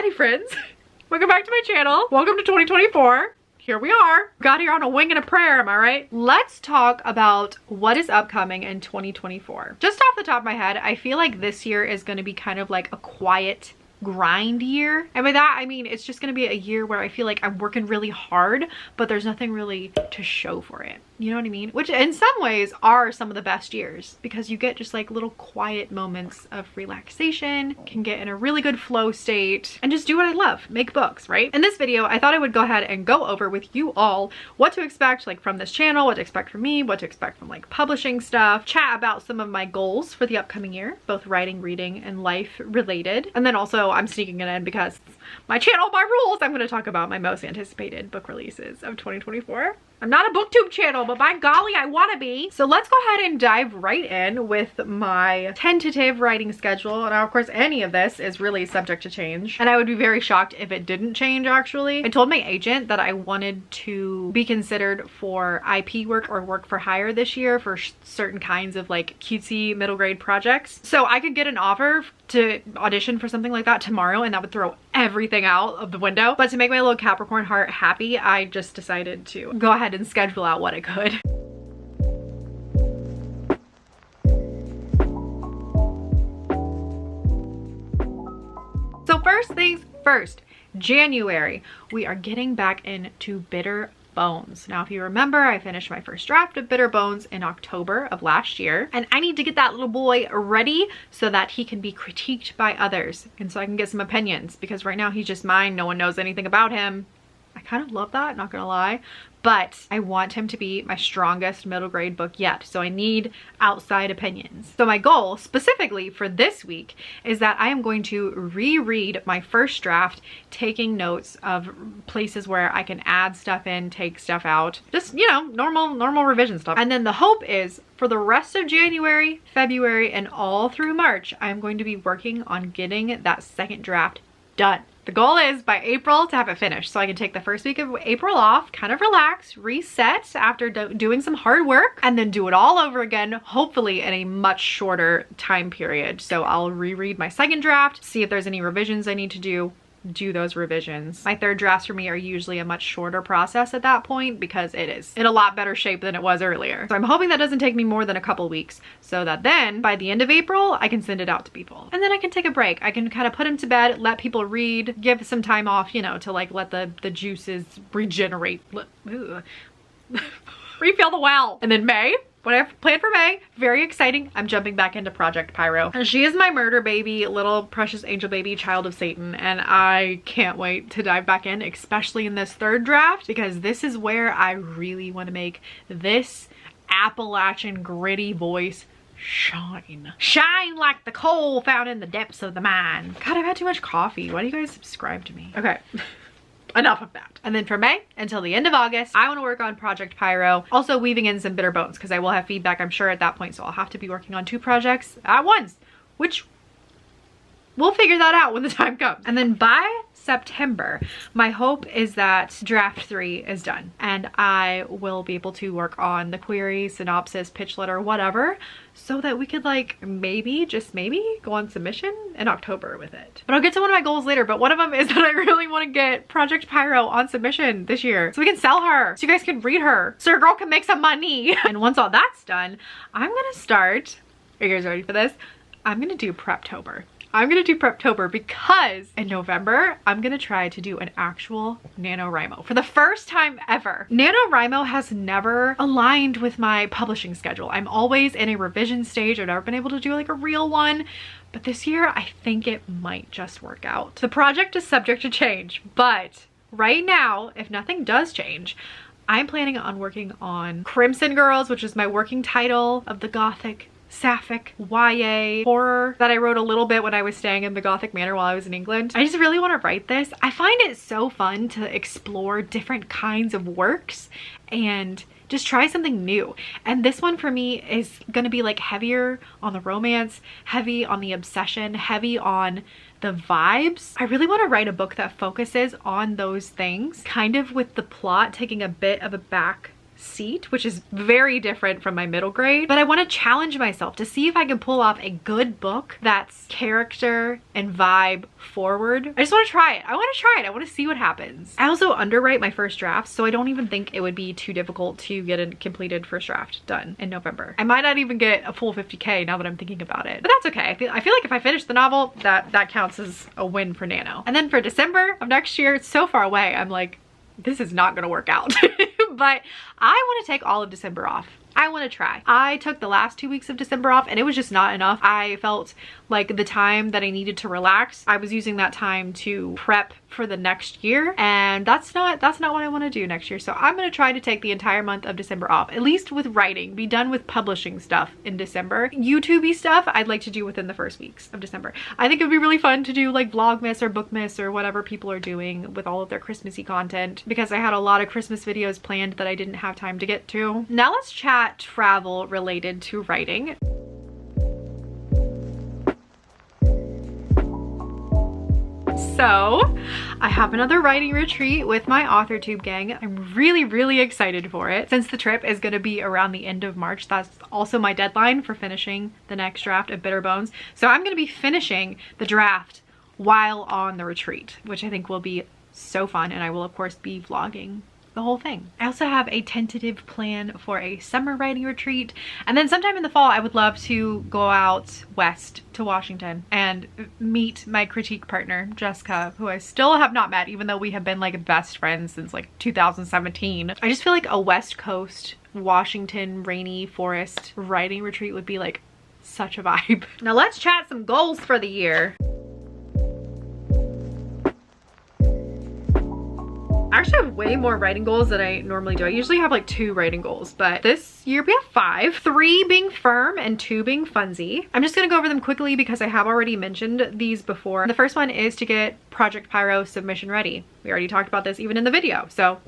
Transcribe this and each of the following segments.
Howdy friends, welcome back to my channel. Welcome to 2024. Here we are. Got here on a wing and a prayer, am I right? Let's talk about what is upcoming in 2024. Just off the top of my head, I feel like this year is going to be kind of like a quiet grind year. And by that, I mean, it's just going to be a year where I feel like I'm working really hard, but there's nothing really to show for it. You know what I mean? Which in some ways are some of the best years because you get just like little quiet moments of relaxation, can get in a really good flow state and just do what I love, make books, right? In this video, I thought I would go ahead and go over with you all what to expect like from this channel, what to expect from me, what to expect from like publishing stuff, chat about some of my goals for the upcoming year, both writing, reading, and life related. And then also I'm sneaking it in because my channel, my rules, I'm going to talk about my most anticipated book releases of 2024. I'm not a booktube channel, but by golly, I want to be. So let's go ahead and dive right in with my tentative writing schedule. Now, of course, any of this is really subject to change. And I would be very shocked if it didn't change, actually. I told my agent that I wanted to be considered for IP work or work for hire this year for certain kinds of like cutesy middle grade projects. So I could get an offer to audition for something like that tomorrow and that would throw everything out of the window. But to make my little Capricorn heart happy, I just decided to go ahead and schedule out what I could. So first things first, January, we are getting back into Bitter Bones. Now, if you remember, I finished my first draft of Bitter Bones in October of last year, and I need to get that little boy ready so that he can be critiqued by others and so I can get some opinions, because right now he's just mine. No one knows anything about him. I kind of love that, not gonna lie, but I want him to be my strongest middle grade book yet. So I need outside opinions. So my goal specifically for this week is that I am going to reread my first draft, taking notes of places where I can add stuff in, take stuff out, just, you know, normal revision stuff. And then the hope is for the rest of January, February, and all through March, I'm going to be working on getting that second draft done. The goal is by April to have it finished so I can take the first week of April off, kind of relax, reset after doing some hard work, and then do it all over again, hopefully in a much shorter time period. So I'll reread my second draft, see if there's any revisions I need to do those revisions. My third drafts for me are usually a much shorter process at that point because it is in a lot better shape than it was earlier. So I'm hoping that doesn't take me more than a couple weeks so that then by the end of April, I can send it out to people. And then I can take a break. I can kind of put him to bed, let people read, give some time off, you know, to like let the juices regenerate. Refill the well. And then May, what I have planned for May, very exciting. I'm jumping back into Project Pyro. And she is my murder baby, little precious angel baby, child of Satan. And I can't wait to dive back in, especially in this third draft, because this is where I really want to make this Appalachian gritty voice shine. Shine like the coal found in the depths of the mine. God, I've had too much coffee. Why do you guys subscribe to me? Okay. Enough of that. And then from May until the end of August, I want to work on Project Pyro, also weaving in some Bitter Bones because I will have feedback, I'm sure, at that point. So I'll have to be working on 2 projects at once, which we'll figure that out when the time comes. And then by September, my hope is that draft 3 is done and I will be able to work on the query, synopsis, pitch letter, whatever, so that we could like maybe, just maybe, go on submission in October with it. But I'll get to one of my goals later, but one of them is that I really want to get Project Pyro on submission this year so we can sell her, so you guys can read her, so your girl can make some money. And once all that's done, I'm gonna start, are you guys ready for this? I'm gonna do Preptober. I'm gonna do Preptober because in November, I'm gonna try to do an actual NaNoWriMo for the first time ever. NaNoWriMo has never aligned with my publishing schedule. I'm always in a revision stage. I've never been able to do like a real one, but this year I think it might just work out. The project is subject to change, but right now, if nothing does change, I'm planning on working on Crimson Girls, which is my working title of the Gothic Sapphic YA horror that I wrote a little bit when I was staying in the Gothic Manor while I was in England. I just really want to write this. I find it so fun to explore different kinds of works and just try something new. And this one for me is gonna be like heavier on the romance, heavy on the obsession, heavy on the vibes. I really want to write a book that focuses on those things, kind of with the plot taking a bit of a back seat, which is very different from my middle grade, but I want to challenge myself to see if I can pull off a good book that's character and vibe forward. I just want to try it. I want to try it. I want to see what happens. I also underwrite my first drafts, so I don't even think it would be too difficult to get a completed first draft done in November. I might not even get a full 50K now that I'm thinking about it, but that's okay. I feel like if I finish the novel, that counts as a win for Nano. And then for December of next year, it's so far away. I'm like, this is not gonna work out. But I want to take all of December off. I want to try. I took the last 2 weeks of December off and it was just not enough. I felt like the time that I needed to relax, I was using that time to prep for the next year, and that's not what I want to do next year. So I'm going to try to take the entire month of December off, at least with writing, be done with publishing stuff in December. YouTube-y stuff I'd like to do within the first weeks of December. I think it would be really fun to do like Vlogmas or Bookmas or whatever people are doing with all of their Christmassy content, because I had a lot of Christmas videos planned that I didn't have time to get to. Now let's chat travel related to writing. So I have another writing retreat with my Authortube gang. I'm really excited for it. Since the trip is going to be around the end of March, that's also my deadline for finishing the next draft of Bitter Bones. So I'm going to be finishing the draft while on the retreat, which I think will be so fun, and I will of course be vlogging the whole thing. I also have a tentative plan for a summer writing retreat, and then sometime in the fall I would love to go out west to Washington and meet my critique partner Jessica, who I still have not met, even though we have been like best friends since like 2017. I just feel like a West Coast Washington rainy forest writing retreat would be like such a vibe. Now let's chat some goals for the year. I actually have way more writing goals than I normally do. I usually have like 2 writing goals, but this year we have 5. 3 being firm and 2 being funsy. I'm just gonna go over them quickly because I have already mentioned these before. The first one is to get Project Pyro submission ready. We already talked about this even in the video, so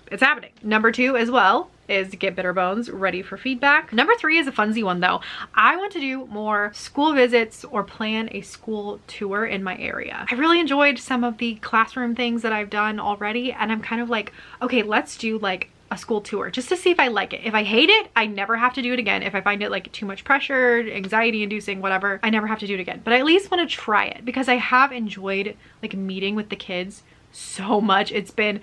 it's happening. Number 2 as well is to get Bitter Bones ready for feedback. Number 3 is a funsy one though. I want to do more school visits or plan a school tour in my area. I really enjoyed some of the classroom things that I've done already, and I'm kind of like, okay, let's do like a school tour just to see if I like it. If I hate it, I never have to do it again. If I find it like too much pressure, anxiety inducing, whatever, I never have to do it again. But I at least want to try it because I have enjoyed like meeting with the kids so much. It's been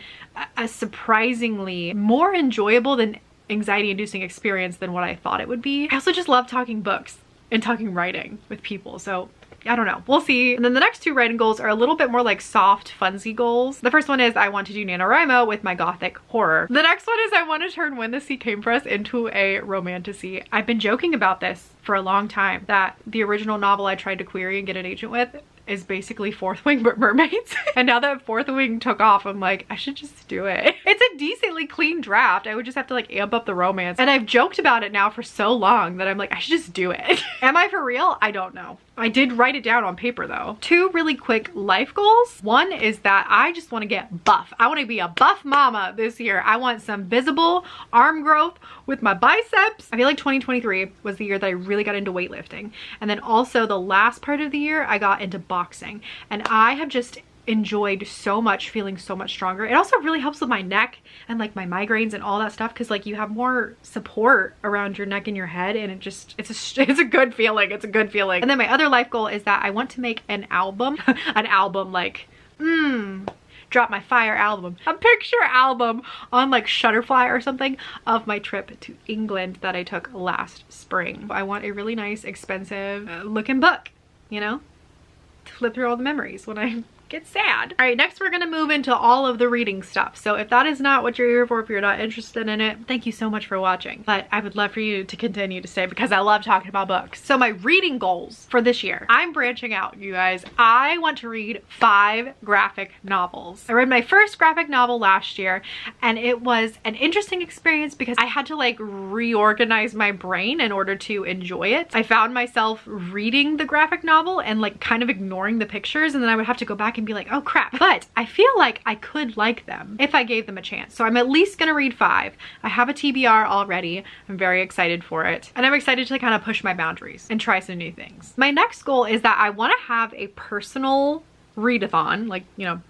a surprisingly more enjoyable than anxiety inducing experience than what I thought it would be. I also just love talking books and talking writing with people, so I don't know, we'll see. And then the next 2 writing goals are a little bit more like soft funsy goals. The first one is I want to do NaNoWriMo with my gothic horror. The next one is I want to turn When the Sea Came For Us into a romantasy. I've been joking about this for a long time, that the original novel I tried to query and get an agent with is basically Fourth Wing but mermaids. And now that Fourth Wing took off, I'm like, I should just do it. It's a decently clean draft. I would just have to like amp up the romance. And I've joked about it now for so long that I'm like, I should just do it. Am I for real? I don't know. I did write it down on paper though. 2 really quick life goals. One is that I just want to get buff. I want to be a buff mama this year. I want some visible arm growth with my biceps. I feel like 2023 was the year that I really got into weightlifting. And then also the last part of the year, I got into boxing. And I have just enjoyed so much, feeling so much stronger. It also really helps with my neck and like my migraines and all that stuff, because like you have more support around your neck and your head, and it's a good feeling. It's a good feeling. And then my other life goal is that I want to make an album like Drop My Fire album, a picture album on like Shutterfly or something of my trip to England that I took last spring. I want a really nice, expensive looking book, you know, to flip through all the memories when I get sad. All right, next we're gonna move into all of the reading stuff. So if that is not what you're here for, if you're not interested in it, thank you so much for watching. But I would love for you to continue to stay because I love talking about books. So my reading goals for this year, I'm branching out, you guys. I want to read 5 graphic novels. I read my first graphic novel last year, and it was an interesting experience because I had to like reorganize my brain in order to enjoy it. I found myself reading the graphic novel and like kind of ignoring the pictures, and then I would have to go back and be like, oh crap. But I feel like I could like them if I gave them a chance. So I'm at least gonna read 5. I have a TBR already. I'm very excited for it. And I'm excited to kind of push my boundaries and try some new things. My next goal is that I want to have a personal readathon, like, you know,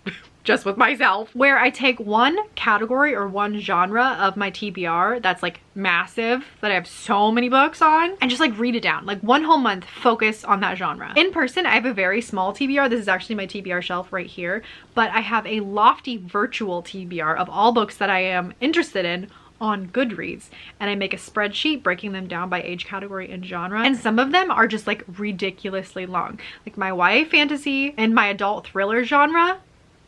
just with myself, where I take one category or one genre of my TBR that's like massive, that I have so many books on, and just like read it down. Like one whole month focus on that genre. In person, I have a very small TBR. This is actually my TBR shelf right here, but I have a lofty virtual TBR of all books that I am interested in on Goodreads, and I make a spreadsheet breaking them down by age category and genre, and some of them are just like ridiculously long. Like my YA fantasy and my adult thriller genre,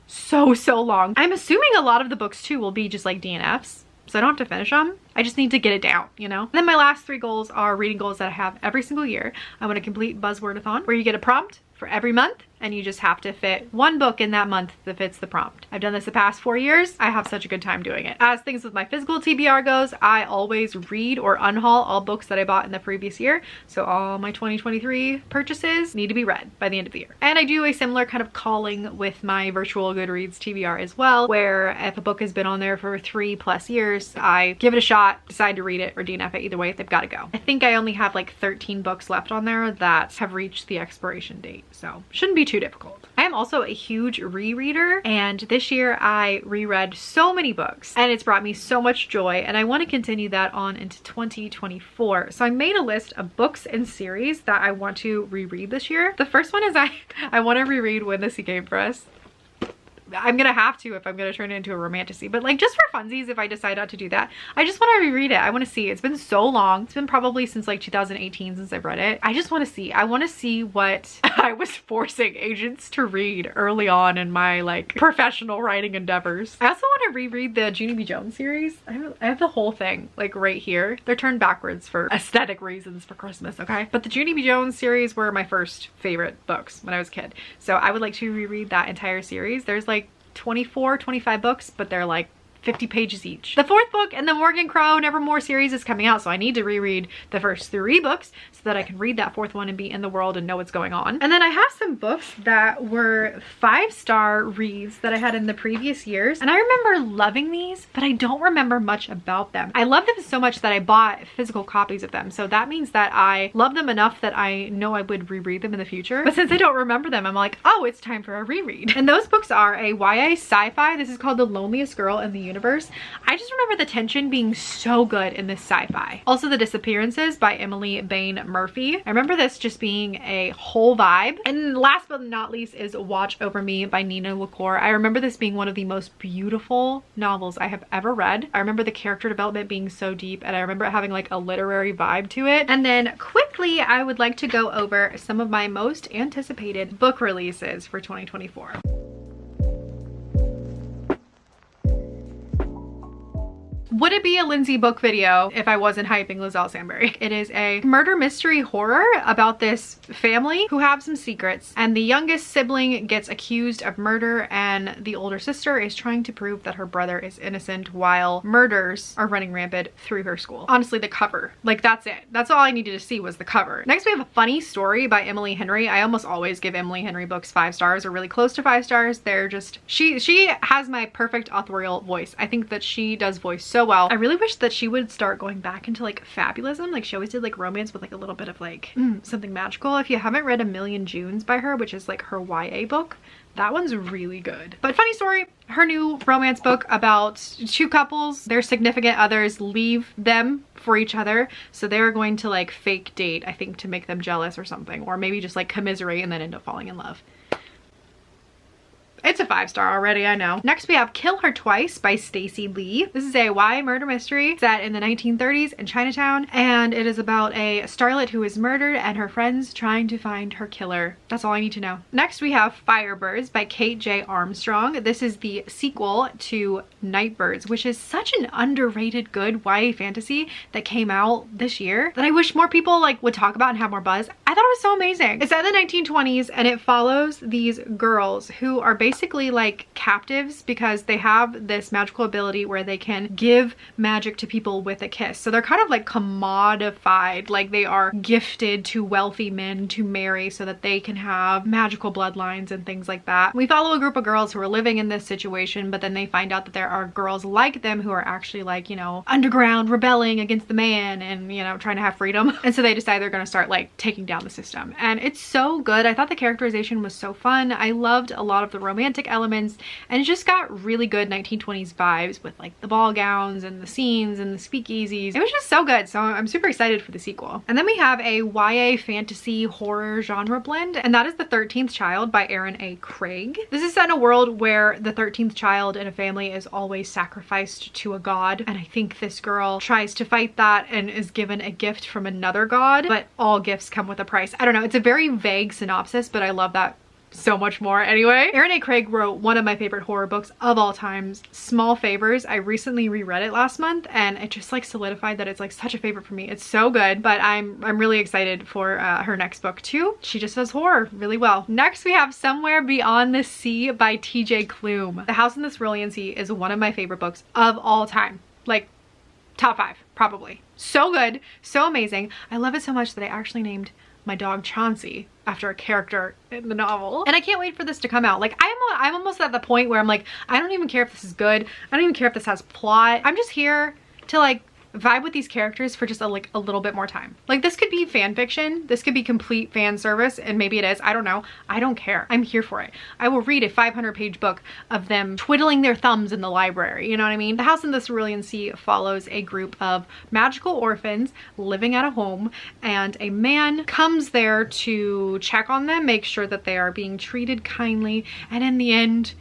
so long. I'm assuming a lot of the books too will be just like DNFs, so I don't have to finish them. I just need to get it down, you know? And then my last 3 goals are reading goals that I have every single year. I want to complete Buzzwordathon, where you get a prompt for every month, and you just have to fit one book in that month that fits the prompt. I've done this the past 4 years. I have such a good time doing it. As things with my physical TBR goes, I always read or unhaul all books that I bought in the previous year. So all my 2023 purchases need to be read by the end of the year. And I do a similar kind of calling with my virtual Goodreads TBR as well, where if a book has been on there for 3+ years, I give it a shot, decide to read it or DNF it. Either way, they've got to go. I think I only have like 13 books left on there that have reached the expiration date, so shouldn't be too difficult. I am also a huge rereader, and this year I reread so many books and it's brought me so much joy, and I want to continue that on into 2024. So I made a list of books and series that I want to reread this year. The first one is I want to reread When the Sea Came for Us. I'm gonna have to if I'm gonna turn it into a romantasy, but like just for funsies, if I decide not to do that, I just want to reread it. I want to see. It's been so long. It's been probably since like 2018 since I've read it. I just want to see. I want to see what I was forcing agents to read early on in my like professional writing endeavors. I also want to reread the Junie B. Jones series. I have the whole thing like right here. They're turned backwards for aesthetic reasons for Christmas, okay? But the Junie B. Jones series were my first favorite books when I was a kid. So I would like to reread that entire series. There's like 25 books, but they're like 50 pages each. The 4th book in the Morgan Crow Nevermore series is coming out, so I need to reread the first 3 books so that I can read that 4th one and be in the world and know what's going on. And then I have some books that were 5-star reads that I had in the previous years, and I remember loving these, but I don't remember much about them. I love them so much that I bought physical copies of them, so that means that I love them enough that I know I would reread them in the future. But since I don't remember them, I'm like, oh, it's time for a reread. And those books are a YA sci-fi. This is called The Loneliest Girl in the Universe. I just remember the tension being so good in this sci-fi. Also, The Disappearances by Emily Bain Murphy. I remember this just being a whole vibe. And last but not least is Watch Over Me by Nina LaCour. I remember this being one of the most beautiful novels I have ever read. I remember the character development being so deep, and I remember it having like a literary vibe to it. And then quickly, I would like to go over some of my most anticipated book releases for 2024. Would it be a Lindsay book video if I wasn't hyping Lizelle Sambury? It is a murder mystery horror about this family who have some secrets, and the youngest sibling gets accused of murder, and the older sister is trying to prove that her brother is innocent while murders are running rampant through her school. Honestly, the cover, like that's it. That's all I needed to see was the cover. Next, we have A Funny Story by Emily Henry. I almost always give Emily Henry books 5 stars or really close to 5 stars. They're just, she has my perfect authorial voice. I think that she does voice so well. I really wish that she would start going back into like fabulism. Like she always did like romance with like a little bit of like something magical. If you haven't read A Million Junes by her, which is like her YA book, that one's really good. But Funny Story, her new romance book about 2 couples, their significant others leave them for each other, so they're going to like fake date, I think, to make them jealous or something, or maybe just like commiserate and then end up falling in love. It's a 5-star already, I know. Next, we have Kill Her Twice by Stacey Lee. This is a YA murder mystery set in the 1930s in Chinatown, and it is about a starlet who is murdered and her friends trying to find her killer. That's all I need to know. Next, we have Firebirds by Kate J. Armstrong. This is the sequel to Nightbirds, which is such an underrated good YA fantasy that came out this year that I wish more people like would talk about and have more buzz. I thought it was so amazing. It's set in the 1920s, and it follows these girls who are basically basically like captives because they have this magical ability where they can give magic to people with a kiss. So they're kind of like commodified, like they are gifted to wealthy men to marry so that they can have magical bloodlines and things like that. We follow a group of girls who are living in this situation, but then they find out that there are girls like them who are actually like, you know, underground rebelling against the man and, you know, trying to have freedom. And so they decide they're going to start like taking down the system. And it's so good. I thought the characterization was so fun. I loved a lot of the romantic elements, and it just got really good 1920s vibes with like the ball gowns and the scenes and the speakeasies. It was just so good. So I'm super excited for the sequel. And then we have a YA fantasy horror genre blend, and that is The 13th Child by Aaron A. Craig. This is set in a world where the 13th child in a family is always sacrificed to a god, and I think this girl tries to fight that and is given a gift from another god, but all gifts come with a price. I don't know, it's a very vague synopsis, but I love that so much more. Anyway, Aaron A. Craig wrote one of my favorite horror books of all times, Small Favors. I recently reread it last month and it just like solidified that it's like such a favorite for me. It's so good, but I'm really excited for her next book too. She just does horror really well. Next we have Somewhere Beyond the Sea by TJ Klum. The House in the Cerulean Sea is one of my favorite books of all time. Like top 5 probably. So good, so amazing. I love it so much that I actually named my dog Chauncey after a character in the novel, and I can't wait for this to come out. Like I'm almost at the point where I'm like, I don't even care if this is good, I don't even care if this has plot. I'm just here to like vibe with these characters for just a little bit more time. Like this could be fan fiction, this could be complete fan service, and maybe it is, I don't know. I don't care. I'm here for it. I will read a 500-page book of them twiddling their thumbs in the library, you know what I mean? The House in the Cerulean Sea follows a group of magical orphans living at a home, and a man comes there to check on them, make sure that they are being treated kindly, and in the end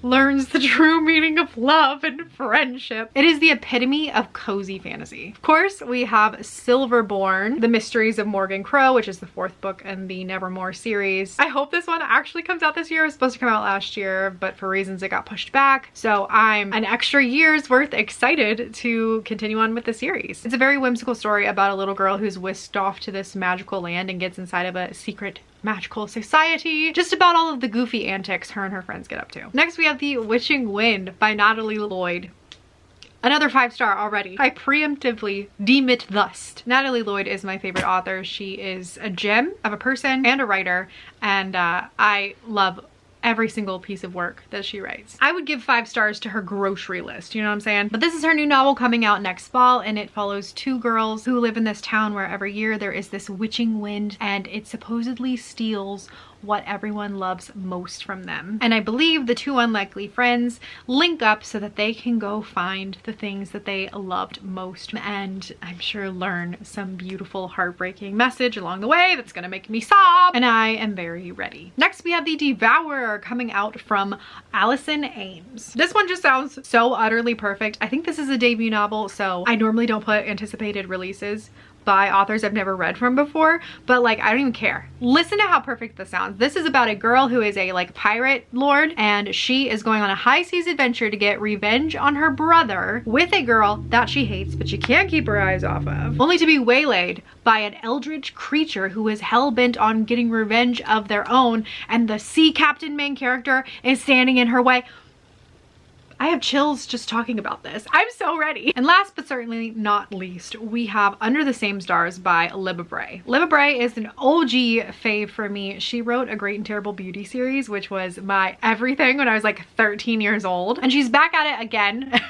learns the true meaning of love and friendship. It is the epitome of cozy fantasy. Of course, we have Silverborn, The Mysteries of Morgan Crow, which is the 4th book in the Nevermore series. I hope this one actually comes out this year. It was supposed to come out last year, but for reasons it got pushed back. So I'm an extra year's worth excited to continue on with the series. It's a very whimsical story about a little girl who's whisked off to this magical land and gets inside of a secret magical society. Just about all of the goofy antics her and her friends get up to. Next we have The Witching Wind by Natalie Lloyd. Another 5-star already. I preemptively deem it thus. Natalie Lloyd is my favorite author. She is a gem of a person and a writer, and I love every single piece of work that she writes. I would give 5 stars to her grocery list, you know what I'm saying? But this is her new novel coming out next fall, and it follows 2 girls who live in this town where every year there is this witching wind, and it supposedly steals what everyone loves most from them. And I believe the 2 unlikely friends link up so that they can go find the things that they loved most, and I'm sure learn some beautiful heartbreaking message along the way that's gonna make me sob, and I am very ready. Next we have The Devourer coming out from Allison Ames. This one just sounds so utterly perfect. I think this is a debut novel, so I normally don't put anticipated releases by authors I've never read from before, but like I don't even care. Listen to how perfect this sounds. This is about a girl who is a like pirate lord, and she is going on a high seas adventure to get revenge on her brother with a girl that she hates but she can't keep her eyes off of, only to be waylaid by an eldritch creature who is hell-bent on getting revenge of their own, and the sea captain main character is standing in her way. I have chills just talking about this. I'm so ready. And last but certainly not least, we have Under the Same Stars by Libba Bray. Libba Bray is an OG fave for me. She wrote A Great and Terrible Beauty series, which was my everything when I was like 13 years old. And she's back at it again.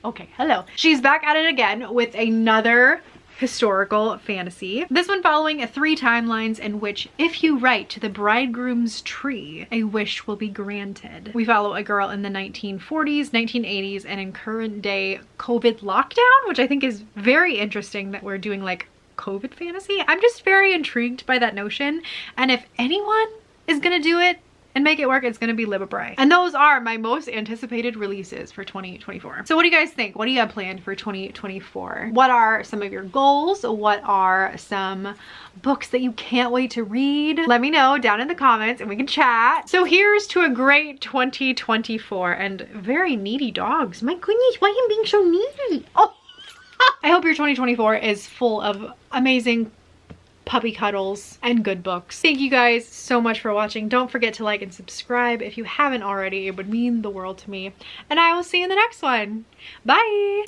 Okay, hello. She's back at it again with another historical fantasy. This one following 3 timelines in which if you write to the bridegroom's tree, a wish will be granted. We follow a girl in the 1940s, 1980s, and in current day COVID lockdown, which I think is very interesting that we're doing like COVID fantasy. I'm just very intrigued by that notion, and if anyone is gonna do it and make it work, it's gonna be Libba Bray. And those are my most anticipated releases for 2024. So what do you guys think? What do you have planned for 2024? What are some of your goals? What are some books that you can't wait to read? Let me know down in the comments and we can chat. So here's to a great 2024 and very needy dogs. My goodness, why are you being so needy? Oh, I hope your 2024 is full of amazing puppy cuddles, and good books. Thank you guys so much for watching. Don't forget to like and subscribe if you haven't already. It would mean the world to me. And I will see you in the next one. Bye!